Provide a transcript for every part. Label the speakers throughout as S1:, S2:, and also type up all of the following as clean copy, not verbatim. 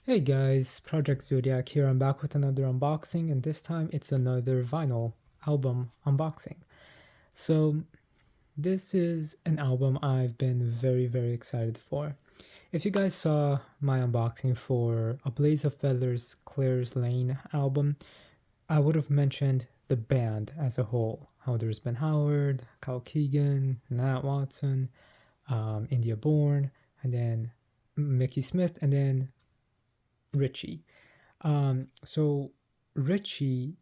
S1: Hey guys, project-zodiac here. I'm back with another unboxing, and this time it's another vinyl album unboxing. So, this is an album I've been very excited for. If you guys saw my unboxing for A Blaze of Feathers Claire's Lane album, I would have mentioned the band as a whole. How there's Ben Howard, Kyle Keegan, Nat Watson, India Bourne, and then Mickey Smith, and then Richie. So Richie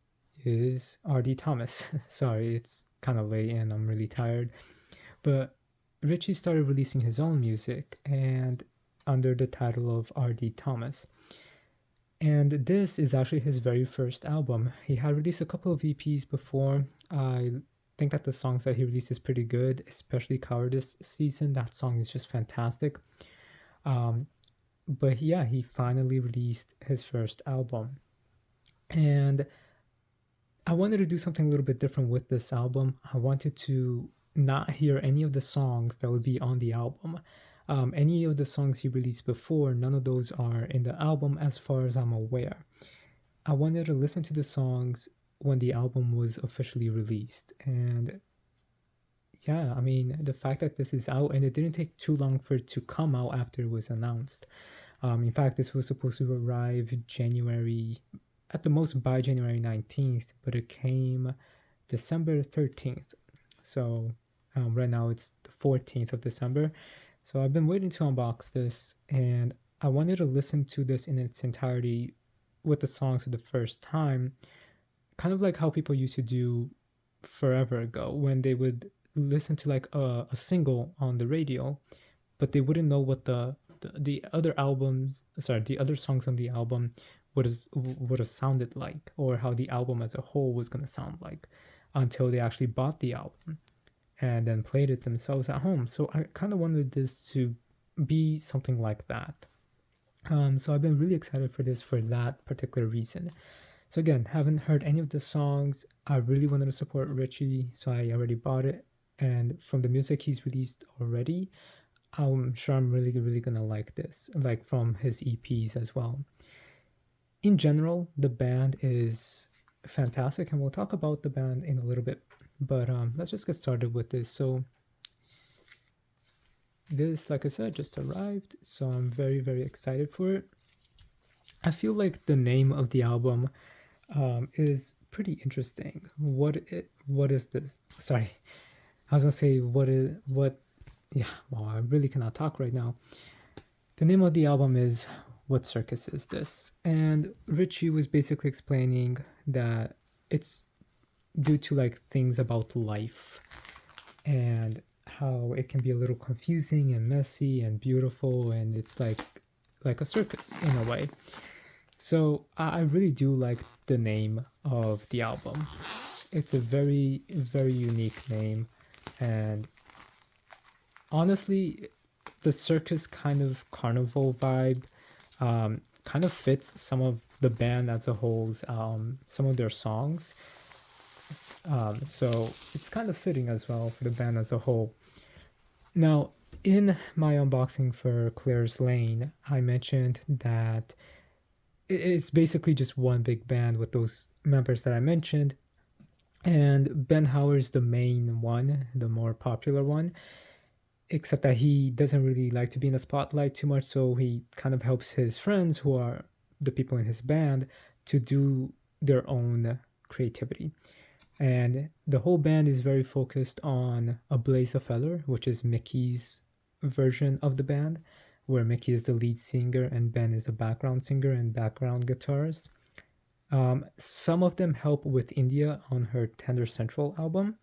S1: is R.D. Thomas. Sorry, it's kind of late and I'm really tired. But Richie started releasing his own music and under the title of R.D. Thomas. And this is actually his very first album. He had released a couple of EPs before. I think that the songs that he released is pretty good, especially Cowardice Season. That song is just fantastic. Um, but yeah, he finally released his first album. And I wanted to do something a little bit different with this album. I wanted to not hear any of the songs that would be on the album. Any of the songs he released before, none of those are in the album as far as I'm aware. I wanted to listen to the songs when the album was officially released. And yeah, I mean, the fact that this is out and it didn't take too long for it to come out after it was announced. In fact, this was supposed to arrive January, at the most by January 19th, but it came December 13th. So right now it's the 14th of December. So I've been waiting to unbox this and I wanted to listen to this in its entirety with the songs for the first time, kind of like how people used to do forever ago when they would listen to like a single on the radio, but they wouldn't know what the other albums, sorry, the other songs on the album would have sounded like, or how the album as a whole was going to sound like, until they actually bought the album and then played it themselves at home. So I kind of wanted this to be something like that. So I've been really excited for this for that particular reason. So again, haven't heard any of the songs. I really wanted to support Richie, so I already bought it. And from the music he's released already, I'm sure I'm really gonna like this, like from his EPs as well. In general, the band is fantastic, and we'll talk about the band in a little bit. But let's just get started with this. So this, like I said, just arrived, so I'm very excited for it. I feel like the name of the album is pretty interesting. What is this? Sorry, I was gonna say what. Yeah, well, I really cannot talk right now. The name of the album is What Circus Is This? And Richie was basically explaining that it's due to like things about life and how it can be a little confusing and messy and beautiful, and it's like a circus in a way. So I really do like the name of the album. It's a very unique name, and honestly, the circus kind of carnival vibe kind of fits some of the band as a whole's some of their songs. So it's kind of fitting as well for the band as a whole. Now, in my unboxing for Claire's Lane, I mentioned that it's basically just one big band with those members that I mentioned, and Ben Howard's the main one, the more popular one, except that he doesn't really like to be in the spotlight too much, so he kind of helps his friends, who are the people in his band, to do their own creativity. And the whole band is very focused on A Blaze of Feather, which is Mickey's version of the band, where Mickey is the lead singer and Ben is a background singer and background guitarist. Some of them help with India on her Tender Central album,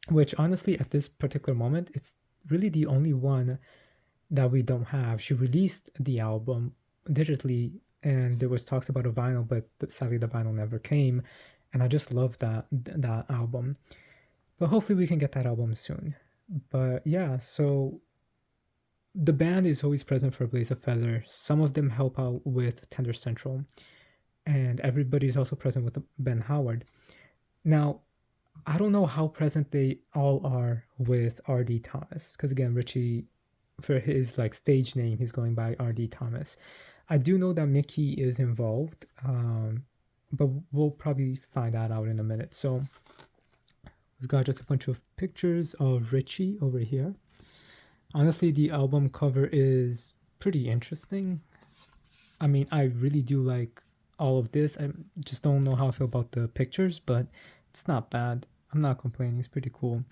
S1: which honestly, at this particular moment, it's really the only one that we don't have. She released the album digitally, and there was talks about a vinyl, but sadly the vinyl never came. And I just love that album. But hopefully we can get that album soon. But yeah, so the band is always present for Blaze of Feather. Some of them help out with Tender Central, and everybody's also present with Ben Howard. Now, I don't know how present they all are with R.D. Thomas, because again, Richie, for his like stage name, he's going by R.D. Thomas. I do know that Mickey is involved, but we'll probably find that out in a minute. So we've got just a bunch of pictures of Richie over here. Honestly, the album cover is pretty interesting. I mean, I really do like all of this. I just don't know how I feel about the pictures, but it's not bad. I'm not complaining. It's pretty cool.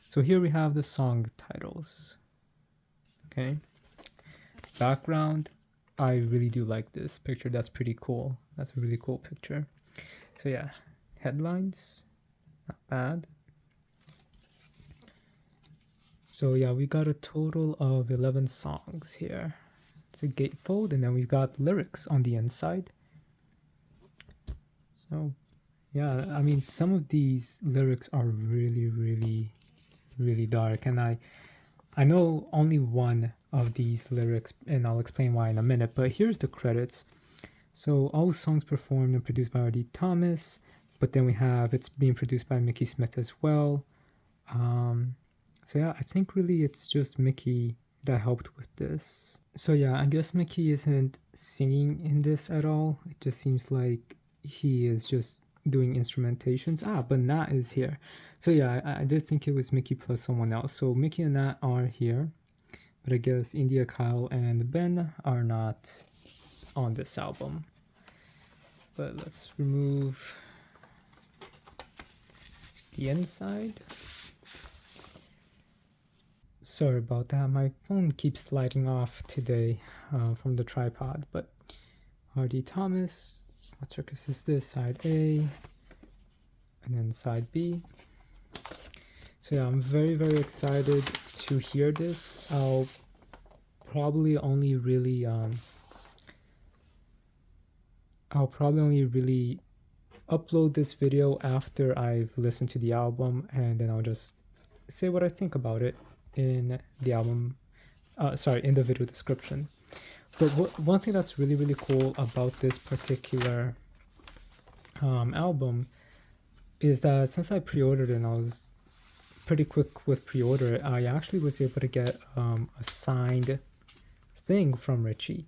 S1: So here we have the song titles. Okay. Background. I really do like this picture. That's pretty cool. That's a really cool picture. So yeah, headlines. Not bad. So yeah, we got a total of 11 songs here. It's a gatefold, and then we've got lyrics on the inside. So yeah, I mean, some of these lyrics are really dark, and I know only one of these lyrics, and I'll explain why in a minute, but here's the credits. So all songs performed and produced by R.D. Thomas, but then we have it's being produced by Mickey Smith as well. So yeah, I think really it's just Mickey that helped with this. So yeah, I guess Mickey isn't singing in this at all. It just seems like he is just doing instrumentations. But Nat is here. So yeah, I did think it was Mickey plus someone else. So Mickey and Nat are here, but I guess India, Kyle, and Ben are not on this album. But let's remove the inside. Sorry about that, my phone keeps lighting off today from the tripod. But R.D. Thomas, what circus is this? Side A, and then side B. So yeah, I'm very excited to hear this. I'll probably only really upload this video after I've listened to the album, and then I'll just say what I think about it in the album, in the video description. But one thing that's really cool about this particular album is that since I pre-ordered and I was pretty quick with pre-order, I actually was able to get a signed thing from Richie.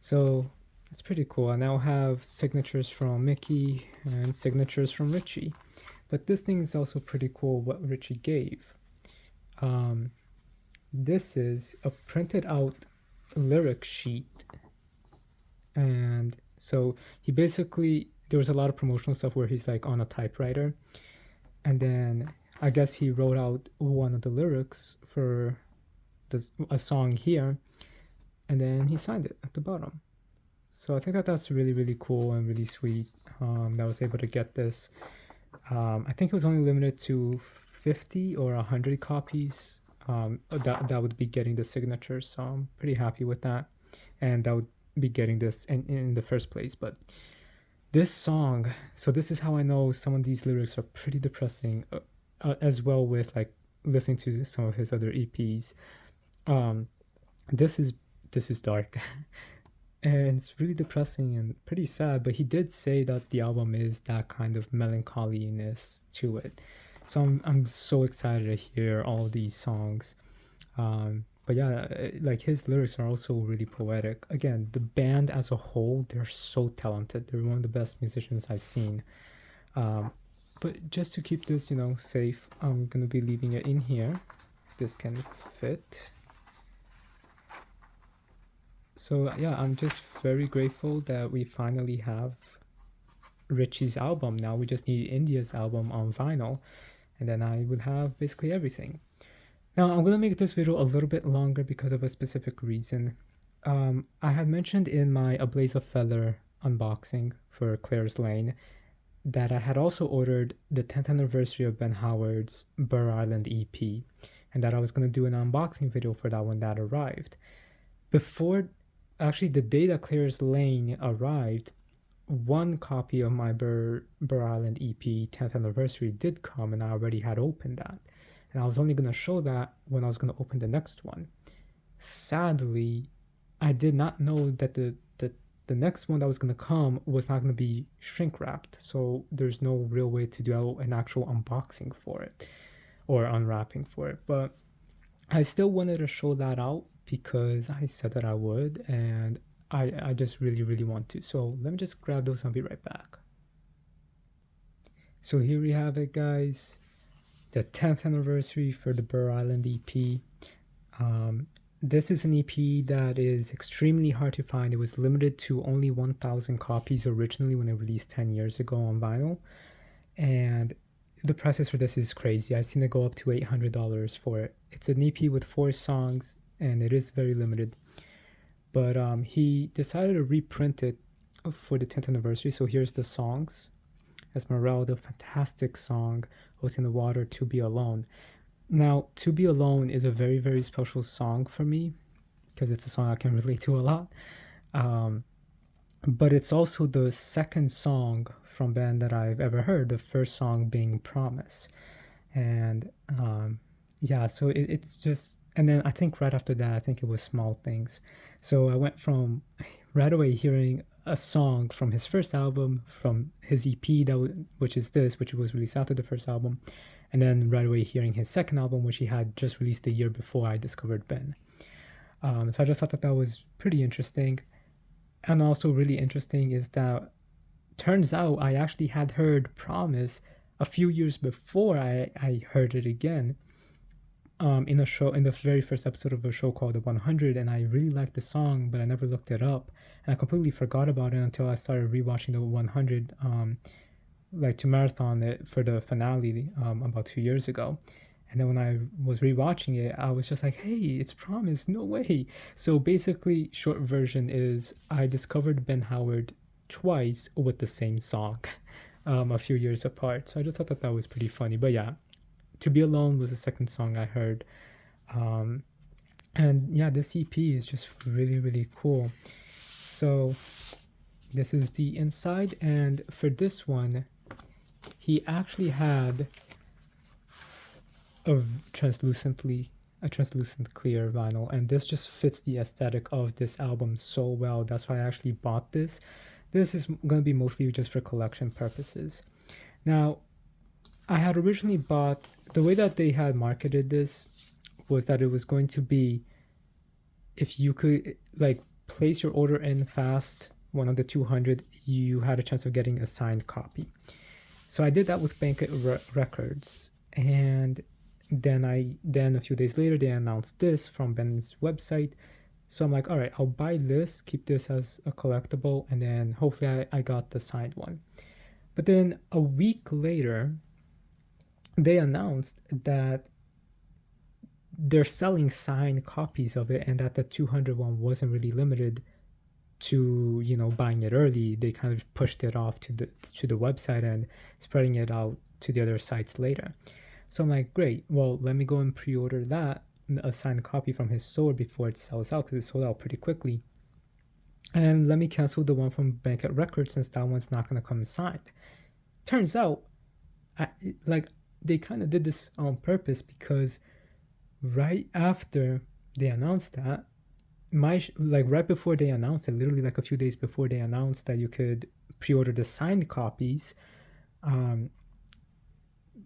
S1: So that's pretty cool. I now have signatures from Mickey and signatures from Richie. But this thing is also pretty cool what Richie gave. This is a printed out lyric sheet, and so he basically, there was a lot of promotional stuff where he's like on a typewriter, and then I guess he wrote out one of the lyrics for a song here, and then he signed it at the bottom. So I think that that's really cool and really sweet that I was able to get this. I think it was only limited to 50 or 100 copies that would be getting the signature, so I'm pretty happy with that, and that would be getting this in the first place. But this song, so this is how I know some of these lyrics are pretty depressing, as well with like listening to some of his other EPs. This is dark and it's really depressing and pretty sad, but he did say that the album is that kind of melancholiness to it. So I'm so excited to hear all these songs. But yeah, like his lyrics are also really poetic. Again, the band as a whole, they're so talented. They're one of the best musicians I've seen. But just to keep this, safe, I'm gonna be leaving it in here. This can fit. So yeah, I'm just very grateful that we finally have Richie's album. Now we just need India's album on vinyl, and then I will have basically everything. Now I'm going to make this video a little bit longer because of a specific reason. I had mentioned in my A Blaze of Feather unboxing for Claire's Lane that I had also ordered the 10th anniversary of Ben Howard's Burr Island EP, and that I was going to do an unboxing video for that when that arrived. Actually the day that Claire's Lane arrived, one copy of my Burr Island EP 10th anniversary did come, and I already had opened that. And I was only going to show that when I was going to open the next one. Sadly, I did not know that the next one that was going to come was not going to be shrink wrapped. So there's no real way to do an actual unboxing for it or unwrapping for it. But I still wanted to show that out because I said that I would, and I just really want to. So let me just grab those and I'll be right back. So here we have it, guys. The 10th anniversary for the Burr Island EP. This is an EP that is extremely hard to find. It was limited to only 1,000 copies originally when it released 10 years ago on vinyl. And the prices for this is crazy. I've seen it go up to $800 for it. It's an EP with 4 songs and it is very limited. But he decided to reprint it for the 10th anniversary. So here's the songs. Esmeralda, fantastic song. What's in the Water, To Be Alone. Now, To Be Alone is a very special song for me because it's a song I can relate to a lot. But it's also the second song from band that I've ever heard, the first song being Promise. And yeah, so it's just, and then I think right after that, I think it was Small Things. So I went from right away hearing a song from his first album, from his EP, which was released after the first album, and then right away hearing his second album, which he had just released the year before I discovered Ben. So I just thought that was pretty interesting. And also really interesting is that turns out I actually had heard Promise a few years before I heard it again in the very first episode of a show called The 100, and I really liked the song, but I never looked it up, and I completely forgot about it until I started rewatching The 100 like to marathon it for the finale about 2 years ago. And then when I was rewatching it, I was just like, hey, it's Promise, no way. So basically, short version is I discovered Ben Howard twice with the same song a few years apart. So I just thought that was pretty funny. But yeah, To Be Alone was the second song I heard. And yeah, this EP is just really cool. So this is the inside, and for this one, he actually had a translucent clear vinyl, and this just fits the aesthetic of this album so well. That's why I actually bought this. This is going to be mostly just for collection purposes. Now, I had originally bought, the way that they had marketed this was that it was going to be, if you could like place your order in fast, one of the 200, you had a chance of getting a signed copy. So I did that with Banquet Records, and then a few days later they announced this from Ben's website. So I'm like, all right, I'll buy this, keep this as a collectible, and then hopefully I got the signed one. But then a week later, they announced that they're selling signed copies of it, and that the 200 one wasn't really limited to, you know, buying it early. They kind of pushed it off to the website and spreading it out to the other sites later. So I'm like, great, well, let me go and pre-order that, a signed copy from his store before it sells out, because it sold out pretty quickly. And let me cancel the one from Banquet Records since that one's not going to come signed. Turns out, they kind of did this on purpose, because right after they announced that, right before they announced it, literally like a few days before they announced that you could pre-order the signed copies,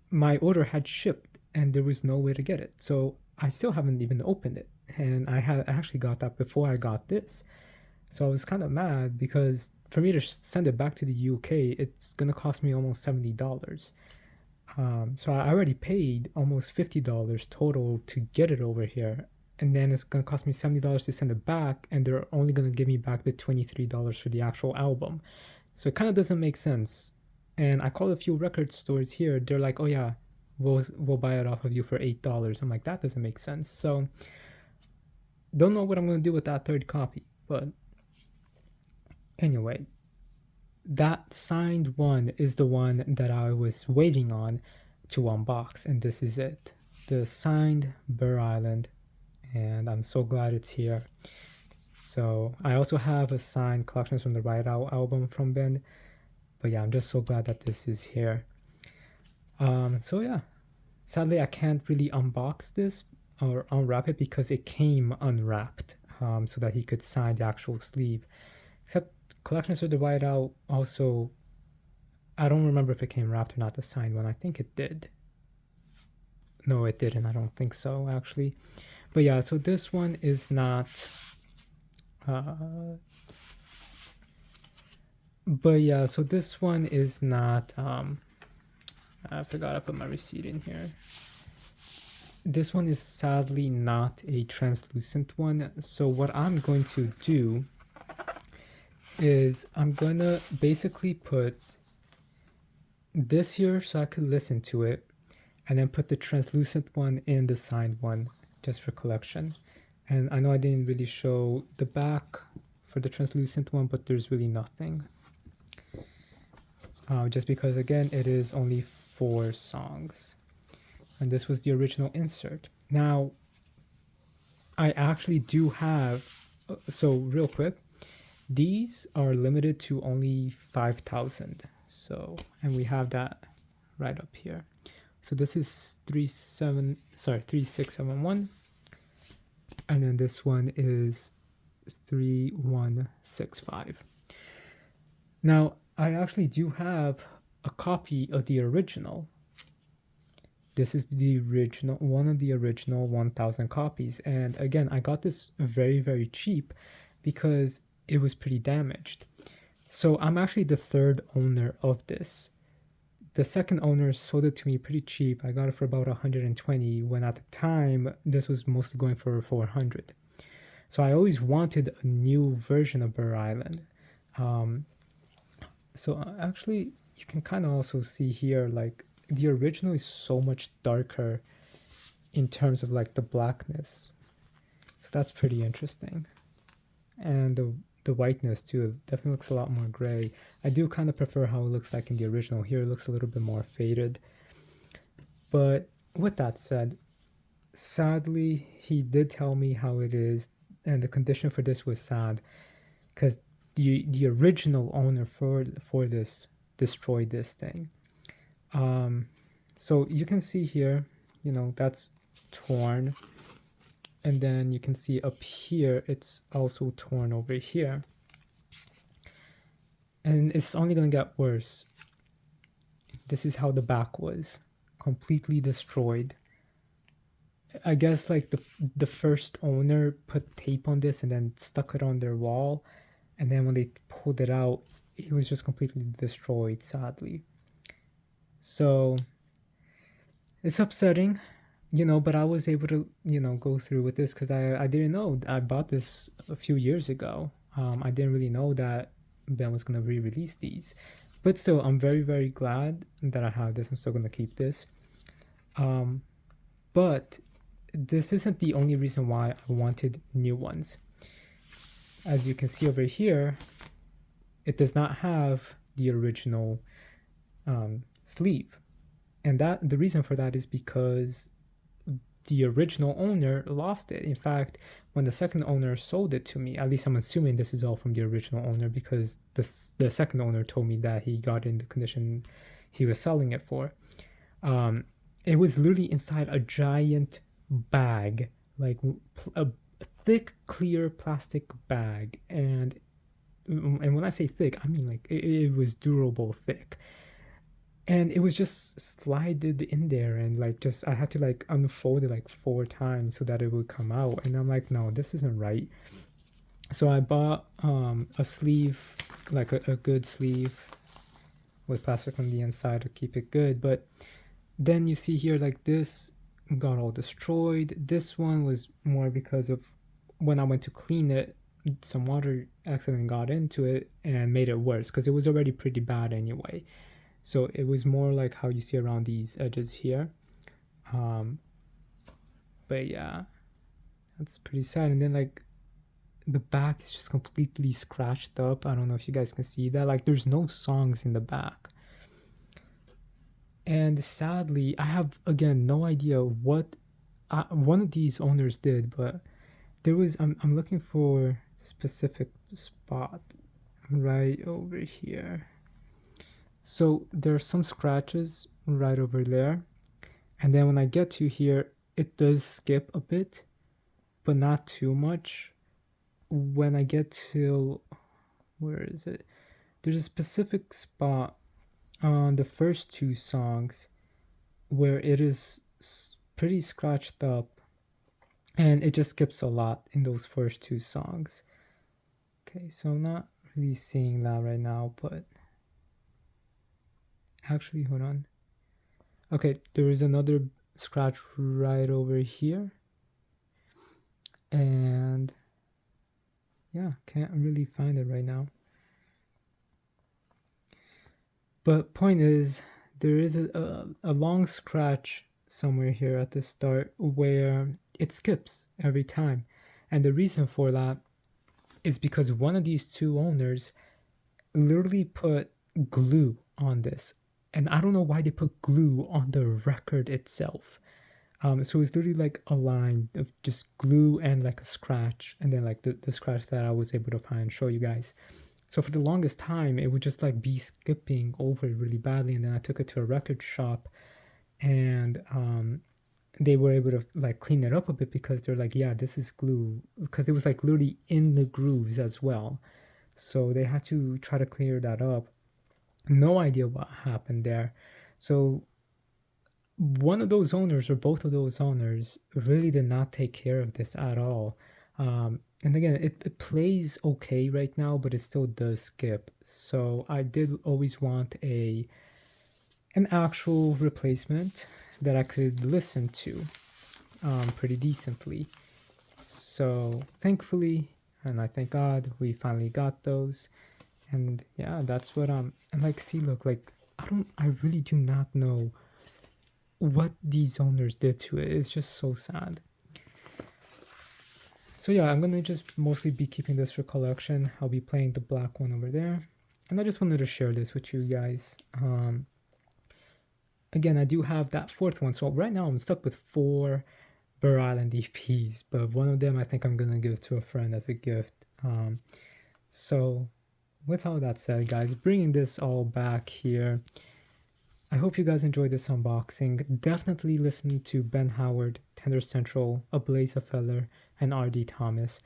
S1: my order had shipped and there was no way to get it. So I still haven't even opened it, and I had actually got that before I got this. So I was kind of mad, because for me to send it back to the UK, it's gonna cost me almost $70. So I already paid almost $50 total to get it over here, and then it's gonna cost me $70 to send it back, and they're only gonna give me back the $23 for the actual album. So it kind of doesn't make sense. And I called a few record stores here. They're like, oh yeah, we'll buy it off of you for $8. I'm like, that doesn't make sense. So don't know what I'm gonna do with that third copy. But anyway, that signed one is the one that I was waiting on to unbox, and this is it, the signed Burr Island, and I'm so glad it's here. So I also have a signed Collections from the Ride Out album from Ben, but yeah, I'm just so glad that this is here. So yeah, sadly I can't really unbox this or unwrap it because it came unwrapped, so that he could sign the actual sleeve. Except Collections of the Whiteout also, I don't remember if it came wrapped or not, the signed one. I think it did. No, it didn't. I don't think so, actually. But yeah, so this one is not But yeah, so this one is not, I forgot I put my receipt in here. This one is sadly not a translucent one. So what I'm going to do is I'm gonna basically put this here so I could listen to it, and then put the translucent one in the signed one just for collection. And I know I didn't really show the back for the translucent one, but there's really nothing. Just because again, it is only 4 songs. And this was the original insert. Now, I actually do have, so real quick, these are limited to only 5,000. So, and we have that right up here. So this is 3671. And then this one is 3165. Now, I actually do have a copy of the original. This is the original, one of the original 1,000 copies. And again, I got this very, very cheap because it was pretty damaged. So I'm actually the 3rd owner of this. The 2nd owner sold it to me pretty cheap. I got it for about 120 when at the time this was mostly going for 400. So I always wanted a new version of Burr Island. So actually you can kind of also see here, like the original is so much darker in terms of like the blackness. So that's pretty interesting. And the whiteness too definitely looks a lot more gray. I do kind of prefer how it looks like in the original. Here it looks a little bit more faded. But with that said, sadly, he did tell me how it is, and the condition for this was sad because the original owner for this destroyed this thing. So you can see here, you know, that's torn. And then you can see up here, it's also torn over here. And it's only going to get worse. This is how the back was. Completely destroyed. I guess like the first owner put tape on this and then stuck it on their wall. And then when they pulled it out, it was just completely destroyed, sadly. So it's upsetting. You know, but I was able to, you know, go through with this because I didn't know. I bought this a few years ago. I didn't really know that Ben was going to re-release these. But still, I'm very, very glad that I have this. I'm still going to keep this. But this isn't the only reason why I wanted new ones. As you can see over here, it does not have the original sleeve. And that the reason for that is because the original owner lost it. In fact, when the 2nd owner sold it to me, at least I'm assuming this is all from the original owner because the 2nd owner told me that he got it in the condition he was selling it for. It was literally inside a giant bag, like a thick, clear plastic bag. And when I say thick, I mean like it was durable thick. And it was just slided in there, and like just I had to like unfold it like 4 times so that it would come out. And I'm like, no, this isn't right. So I bought a sleeve, like a good sleeve with plastic on the inside to keep it good. But then you see here, like this got all destroyed. This one was more because of when I went to clean it, some water accidentally got into it and made it worse because it was already pretty bad anyway. So it was more like how you see around these edges here. But yeah, that's pretty sad. And then like the back is just completely scratched up. I don't know if you guys can see that. Like there's no songs in the back. And sadly, I have, again, no idea what one of these owners did, but there was, I'm looking for a specific spot right over here. So there are some scratches right over there. And then when I get to here, it does skip a bit, but not too much. When I get to, where is it? There's a specific spot on the first 2 songs where it is pretty scratched up, and it just skips a lot in those first 2 songs. Okay, so I'm not really seeing that right now, but actually, hold on. Okay, there is another scratch right over here. And yeah, can't really find it right now. But point is, there is a long scratch somewhere here at the start where it skips every time. And the reason for that is because one of these two owners literally put glue on this. And I don't know why they put glue on the record itself. So it's literally like a line of just glue and like a scratch, and then like the scratch that I was able to find and show you guys. So for the longest time, it would just like be skipping over it really badly, and then I took it to a record shop, and they were able to like clean it up a bit because they're like, yeah, this is glue, because it was like literally in the grooves as well. So they had to try to clear that up. No idea what happened there. So one of those owners or both of those owners really did not take care of this at all. And again, it plays okay right now, but it still does skip. So I did always want an actual replacement that I could listen to pretty decently. So thankfully, and I thank God, we finally got those. And yeah, that's what and like, see, look, like I really do not know what these owners did to it. It's just so sad. So yeah, I'm gonna just mostly be keeping this for collection. I'll be playing the black one over there, and I just wanted to share this with you guys. Again, I do have that fourth one, so right now I'm stuck with 4 Burr Island EPs, but one of them I think I'm gonna give to a friend as a gift. So with all that said, guys, bringing this all back here, I hope you guys enjoyed this unboxing. Definitely listen to Ben Howard, Tender Central, Ablaze Feller, and R.D. Thomas.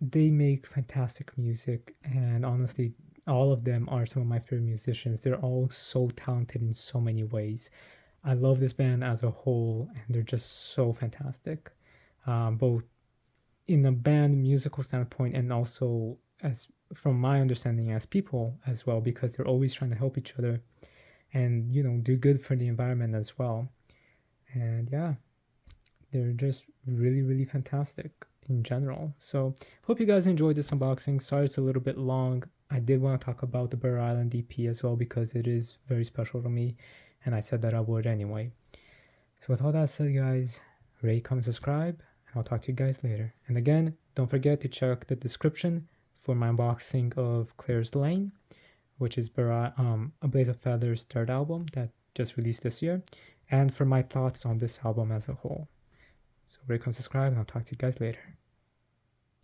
S1: They make fantastic music, and honestly, all of them are some of my favorite musicians. They're all so talented in so many ways. I love this band as a whole, and they're just so fantastic, both in a band musical standpoint and also as from my understanding as people as well, because they're always trying to help each other and, you know, do good for the environment as well. And yeah, they're just really, really fantastic in general. So hope you guys enjoyed this unboxing. Sorry it's a little bit long. I did want to talk about the Burr Island EP as well, because it is very special to me, and I said that I would anyway. So with all that said, guys, rate, comment, subscribe, and I'll talk to you guys later. And again, don't forget to check the description for my unboxing of Claire's Lane, which is A Blaze of Feathers' third album that just released this year, and for my thoughts on this album as a whole. So rate, comment, subscribe, and I'll talk to you guys later.